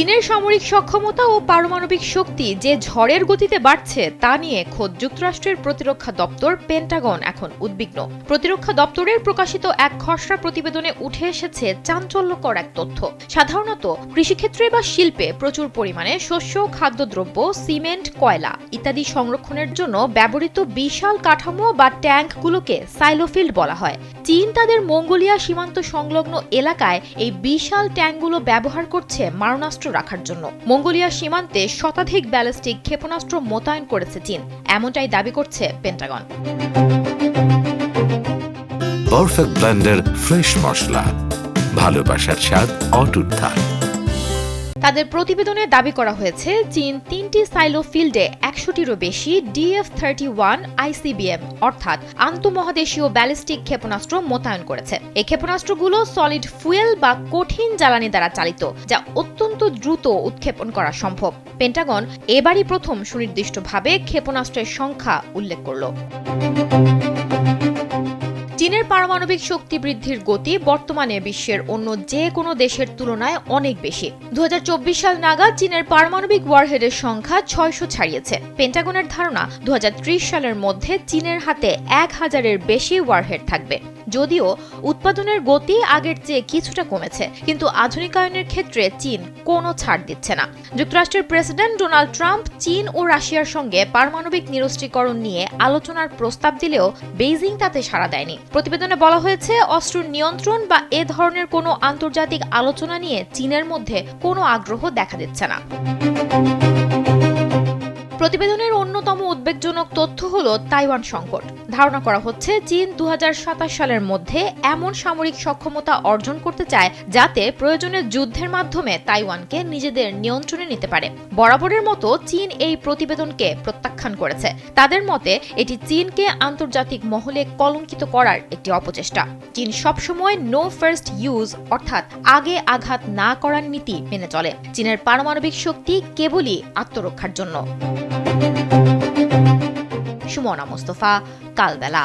চীনের সামরিক সক্ষমতা ও পারমাণবিক শক্তি যে ঝড়ের গতিতে বাড়ছে তা নিয়ে খোদ যুক্তরাষ্ট্রের প্রতিরক্ষা দপ্তর পেন্টাগন এখন উদ্বিগ্ন। প্রতিরক্ষা দপ্তরের প্রকাশিত এক খসড়া প্রতিবেদনে উঠে এসেছে চাঞ্চল্যকর এক তথ্য। সাধারণত কৃষিক্ষেত্রে বা শিল্পে প্রচুর পরিমাণে শস্য, খাদ্যদ্রব্য, সিমেন্ট, কয়লা ইত্যাদি সংরক্ষণের জন্য ব্যবহৃত বিশাল কাঠামো বা ট্যাঙ্কগুলোকে সাইলোফিল্ড বলা হয়। চীন তাদের মঙ্গোলিয়া সীমান্ত সংলগ্ন এলাকায় এই বিশাল ট্যাঙ্কগুলো ব্যবহার করছে মারণাস্ত্র রাখার জন্য। মঙ্গোলিয়া সীমান্তে শতাধিক ব্যালিস্টিক ক্ষেপণাস্ত্র মোতায়েন করেছে চীন, এমনটাই দাবি করছে পেন্টাগন। পারফেক্ট ব্লেন্ডের ফ্রেশ মশলা, ভালোবাসার স্বাদ অটুট থাক। তাদের প্রতিবেদনে দাবি করা হয়েছে চীন ৩টি সাইলো ফিল্ডে ১০০টিরও বেশি DF-31 ICBM অর্থাৎ আন্তঃমহাদেশীয় ব্যালিস্টিক ক্ষেপণাস্ত্র মোতায়েন করেছে। এই ক্ষেপণাস্ত্রগুলো সলিড ফুয়েল বা কঠিন জ্বালানি দ্বারা চালিত, যা অত্যন্ত দ্রুত উৎক্ষেপণ করা সম্ভব। পেন্টাগন এবারই প্রথম সুনির্দিষ্টভাবে ক্ষেপণাস্ত্রের সংখ্যা উল্লেখ করল। চীনের পারমাণবিক শক্তি বৃদ্ধির গতি বর্তমানে বিশ্বের অন্য যে কোনো দেশের তুলনায় অনেক বেশি। ২০২৪ সাল নাগাদ চীনের পারমাণবিক ওয়ারহেডের সংখ্যা ৬০০ ছাড়িয়েছে। পেন্টাগনের ধারণা ২০৩০ সালের মধ্যে চীনের হাতে ১,০০০-এর বেশি ওয়ারহেড থাকবে। যদিও উৎপাদনের গতি আগের চেয়ে কিছুটা কমেছে, কিন্তু আধুনিকায়নের ক্ষেত্রে চীন কোনো ছাড় দিচ্ছে না। যুক্তরাষ্ট্রের প্রেসিডেন্ট ডোনাল্ড ট্রাম্প চীন ও রাশিয়ার সঙ্গে পারমাণবিক নিরস্ত্রীকরণ নিয়ে আলোচনার প্রস্তাব দিলেও বেইজিং তাতে সাড়া দেয়নি। প্রতিবেদনে বলা হয়েছে, অস্ত্র নিয়ন্ত্রণ বা এ ধরনের কোনো আন্তর্জাতিক আলোচনা নিয়ে চীনের মধ্যে কোনো আগ্রহ দেখা দিচ্ছে না। প্রতিবেদনের অন্যতম উদ্বেগজনক তথ্য হল তাইওয়ান সংকট। ধারণা করা হচ্ছে চীন ২০২৭ সালের মধ্যে এমন সামরিক সক্ষমতা অর্জন করতে চায় যাতে প্রয়োজনে যুদ্ধের মাধ্যমে তাইওয়ানকে নিজেদের নিয়ন্ত্রণে নিতে পারে। বরাবরের মতো চীন এই প্রতিবেদনকে প্রত্যাখ্যান করেছে। তাদের মতে এটি চীনকে আন্তর্জাতিক মহলে কলঙ্কিত করার একটি অপচেষ্টা। চীন সবসময় নো ফার্স্ট ইউজ অর্থাৎ আগে আঘাত না করার নীতি মেনে চলে। চীনের পারমাণবিক শক্তি কেবলই আত্মরক্ষার জন্য। সুমনা মুস্তফা, কালবেলা।